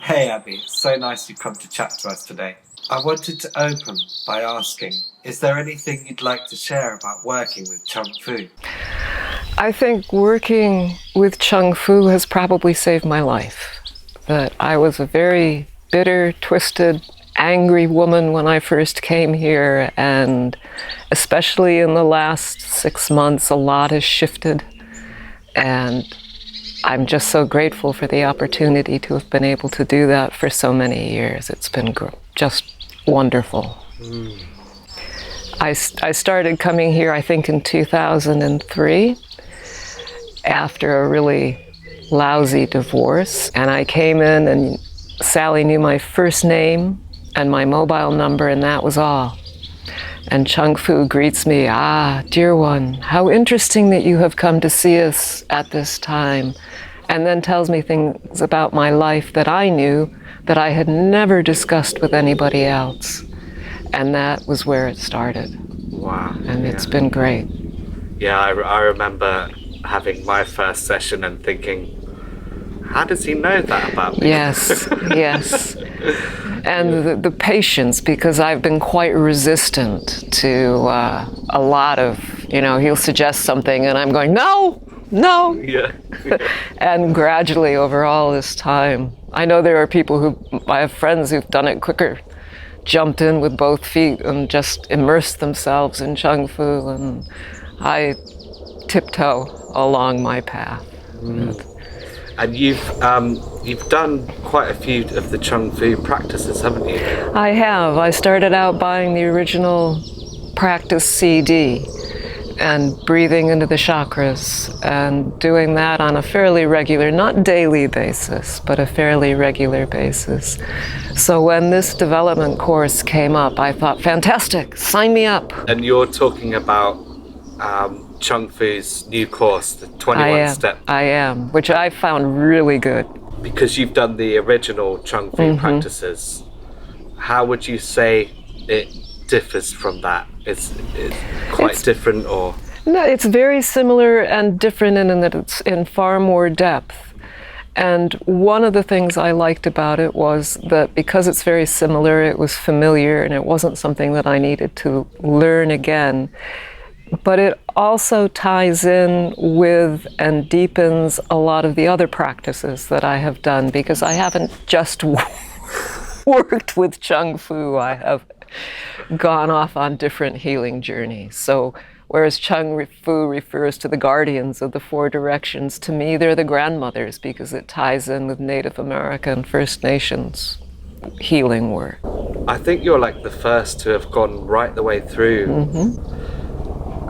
Hey Abby, it's so nice you've come to chat to us today. I wanted to open by asking, is there anything you'd like to share about working with Chung Fu? I think working with Chung Fu has probably saved my life. That I was a very bitter, twisted, angry woman when I first came here, and especially in the last 6 months, a lot has shifted. And I'm just so grateful for the opportunity to have been able to do that for so many years. It's been just wonderful. I started coming here, I think, in 2003 after a really lousy divorce. And I came in and Sally knew my first name and my mobile number, and that was all. And Chung Fu greets me, dear one, how interesting that you have come to see us at this time. And then tells me things about my life that I knew that I had never discussed with anybody else. And that was where it started. Wow. And it's been great. Yeah, I remember having my first session and thinking, how does he know that about me? Yes, yes. And the patience, because I've been quite resistant to a lot of, he'll suggest something and I'm going, no. Yeah. And gradually over all this time, I know there are people I have friends who've done it quicker, jumped in with both feet and just immersed themselves in Chung Fu, and I tiptoe along my path. And you've done quite a few of the Chung Fu practices, haven't you? I have. I started out buying the original practice CD and breathing into the chakras and doing that on a fairly regular, not daily basis, but a fairly regular basis. So when this development course came up, I thought, fantastic, sign me up. And you're talking about Chung Fu's new course, the 21 step. I am, which I found really good. Because you've done the original Chung Fu practices, how would you say it differs from that? It's quite different, or? No, it's very similar and different in that it's in far more depth. And one of the things I liked about it was that because it's very similar, it was familiar and it wasn't something that I needed to learn again. But it also ties in with and deepens a lot of the other practices that I have done, because I haven't just worked with Chung Fu. I have gone off on different healing journeys. So whereas Chung Fu refers to the guardians of the four directions, to me they're the grandmothers, because it ties in with Native American First Nations healing work. I think you're like the first to have gone right the way through.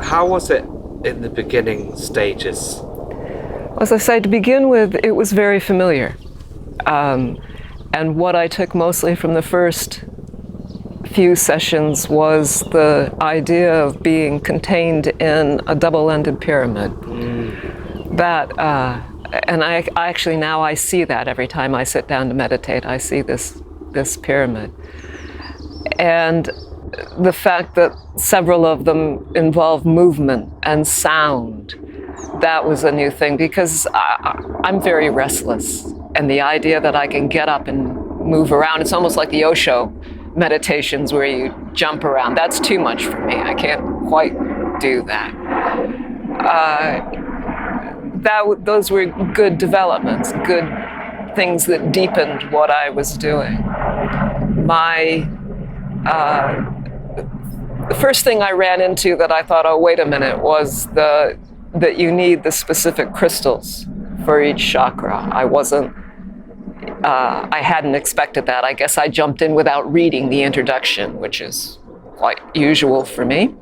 How was it in the beginning stages? As I say, to begin with, it was very familiar. And what I took mostly from the first few sessions was the idea of being contained in a double-ended pyramid. That, and I actually now I see that every time I sit down to meditate. I see this pyramid. And the fact that several of them involve movement and sound, that was a new thing, because I'm very restless. And the idea that I can get up and move around, it's almost like the Osho meditations where you jump around. That's too much for me. I can't quite do that. Those were good developments, good things that deepened what I was doing. The first thing I ran into that I thought, oh, wait a minute, was that you need the specific crystals for each chakra. I hadn't expected that. I guess I jumped in without reading the introduction, which is quite usual for me.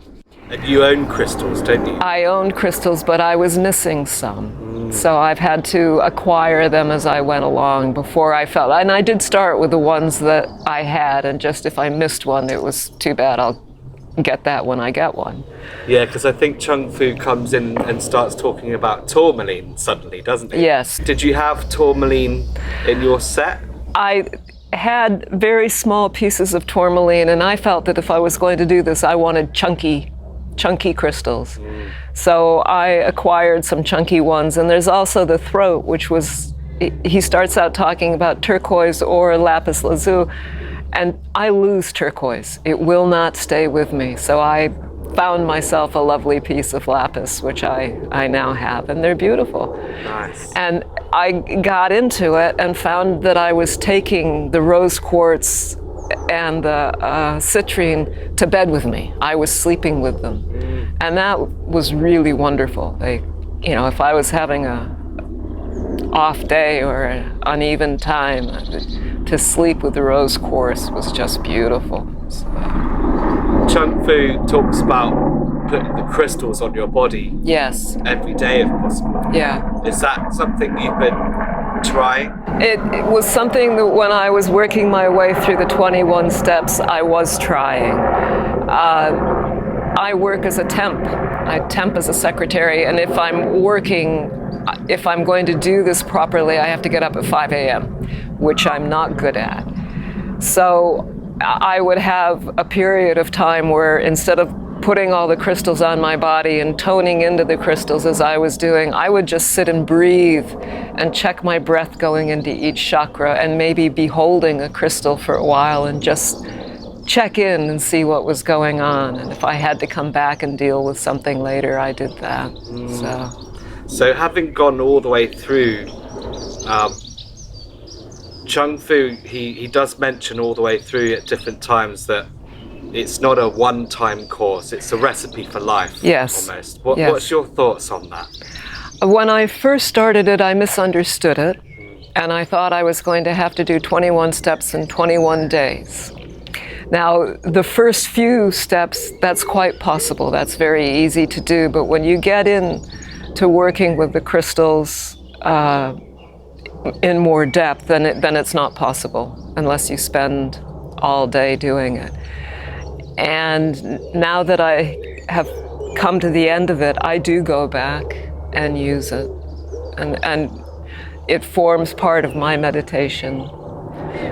And you own crystals, don't you? I owned crystals, but I was missing some. So I've had to acquire them as I went along before I felt. And I did start with the ones that I had, and just if I missed one, it was too bad. I'll get that when I get one. Yeah, because I think Chung Fu comes in and starts talking about tourmaline suddenly, doesn't he? Yes. Did you have tourmaline in your set? I had very small pieces of tourmaline, and I felt that if I was going to do this, I wanted chunky crystals. So I acquired some chunky ones, and there's also the throat, which was he starts out talking about turquoise or lapis lazuli, and I lose turquoise. It will not stay with me. So I found myself a lovely piece of lapis, which I now have, and they're beautiful. Nice. And I got into it and found that I was taking the rose quartz and the citrine to bed with me. I was sleeping with them. And that was really wonderful. If I was having a off day or an uneven time, to sleep with the rose quartz was just beautiful. So. Chung Fu talks about putting the crystals on your body. Yes. Every day if possible. Yeah. Is that something you've been trying? It was something that when I was working my way through the 21 steps, I was trying. I work as a temp. I temp as a secretary, and if I'm going to do this properly, I have to get up at 5 a.m., which I'm not good at. So I would have a period of time where instead of putting all the crystals on my body and toning into the crystals as I was doing, I would just sit and breathe and check my breath going into each chakra and maybe be holding a crystal for a while and just check in and see what was going on. And if I had to come back and deal with something later, I did that. So having gone all the way through, Chung Fu, he does mention all the way through at different times that it's not a one-time course, it's a recipe for life. Yes. Almost. Yes. What's your thoughts on that? When I first started it, I misunderstood it, and I thought I was going to have to do 21 steps in 21 days. Now, the first few steps, that's quite possible. That's very easy to do, but when you get into working with the crystals in more depth, then it's not possible unless you spend all day doing it. And now that I have come to the end of it, I do go back and use it. And it forms part of my meditation.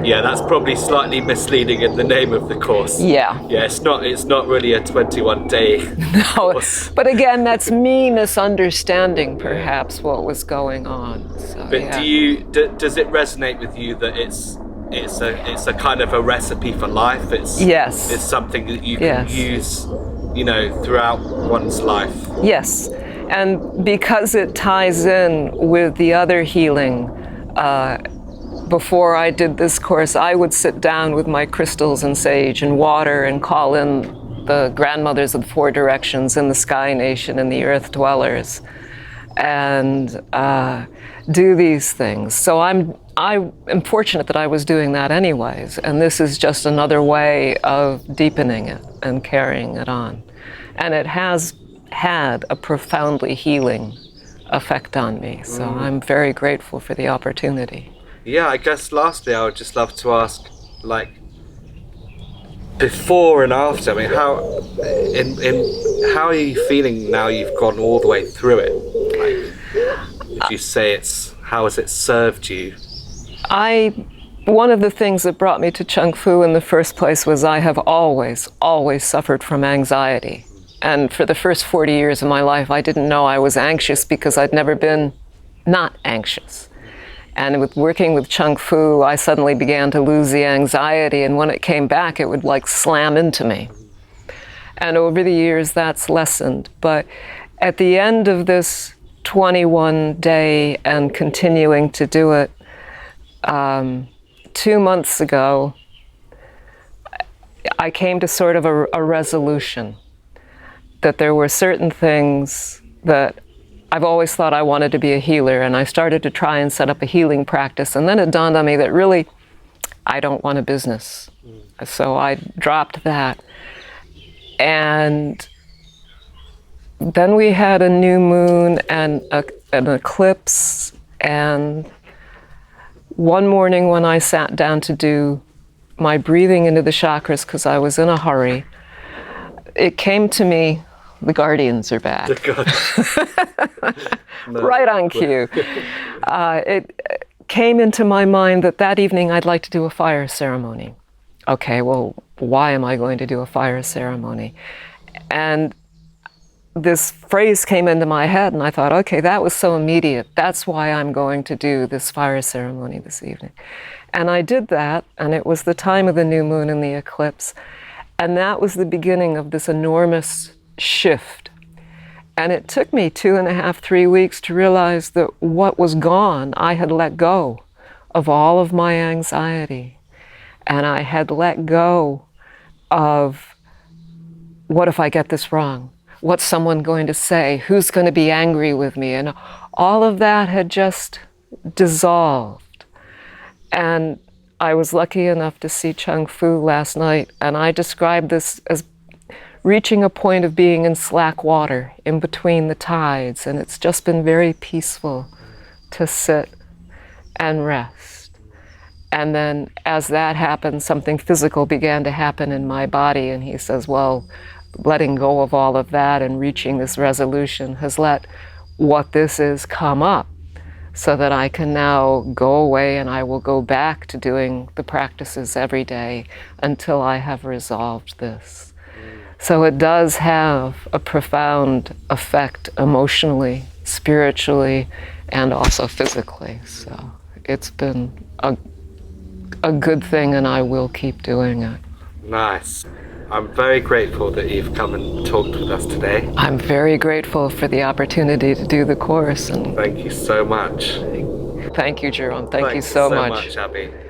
Yeah, that's probably slightly misleading in the name of the course. Yeah. Yeah, it's not really a 21-day course. But again, that's me misunderstanding perhaps what was going on. So, but yeah. does it resonate with you that it's a kind of a recipe for life? Yes. It's something that you can use, throughout one's life. Yes, and because it ties in with the other healing, before I did this course, I would sit down with my crystals and sage and water and call in the grandmothers of the four directions and the sky nation and the earth dwellers and do these things. So I am fortunate that I was doing that anyways, and this is just another way of deepening it and carrying it on. And it has had a profoundly healing effect on me, so I'm very grateful for the opportunity. Yeah, I guess lastly, I would just love to ask, before and after. I mean, how are you feeling now you've gone all the way through it? Would you say how has it served you? One of the things that brought me to Chung Fu in the first place was I have always suffered from anxiety. And for the first 40 years of my life, I didn't know I was anxious because I'd never been not anxious. And with working with Chung Fu, I suddenly began to lose the anxiety, and when it came back, it would slam into me. And over the years, that's lessened. But at the end of this 21-day and continuing to do it, 2 months ago, I came to sort of a resolution that there were certain things that I've always thought I wanted to be a healer, and I started to try and set up a healing practice, and then it dawned on me that really I don't want a business. So I dropped that. And then we had a new moon and an eclipse, and one morning when I sat down to do my breathing into the chakras because I was in a hurry, it came to me, the guardians are back. Right on cue. It came into my mind that evening I'd like to do a fire ceremony. Okay, well, why am I going to do a fire ceremony? And this phrase came into my head, and I thought, okay, that was so immediate. That's why I'm going to do this fire ceremony this evening. And I did that, and it was the time of the new moon and the eclipse. And that was the beginning of this enormous shift. And it took me 2.5, 3 weeks to realize that what was gone, I had let go of all of my anxiety. And I had let go of, what if I get this wrong? What's someone going to say? Who's going to be angry with me? And all of that had just dissolved. And I was lucky enough to see Chung Fu last night, and I described this as reaching a point of being in slack water, in between the tides, and it's just been very peaceful to sit and rest. And then as that happened, something physical began to happen in my body, and he says, well, letting go of all of that and reaching this resolution has let what this is come up, so that I can now go away and I will go back to doing the practices every day until I have resolved this. So it does have a profound effect emotionally, spiritually, and also physically. So it's been a good thing, and I will keep doing it. Nice. I'm very grateful that you've come and talked with us today. I'm very grateful for the opportunity to do the course. And thank you so much. thank you, Jerome. Thank you so much. Thanks so much, Abby.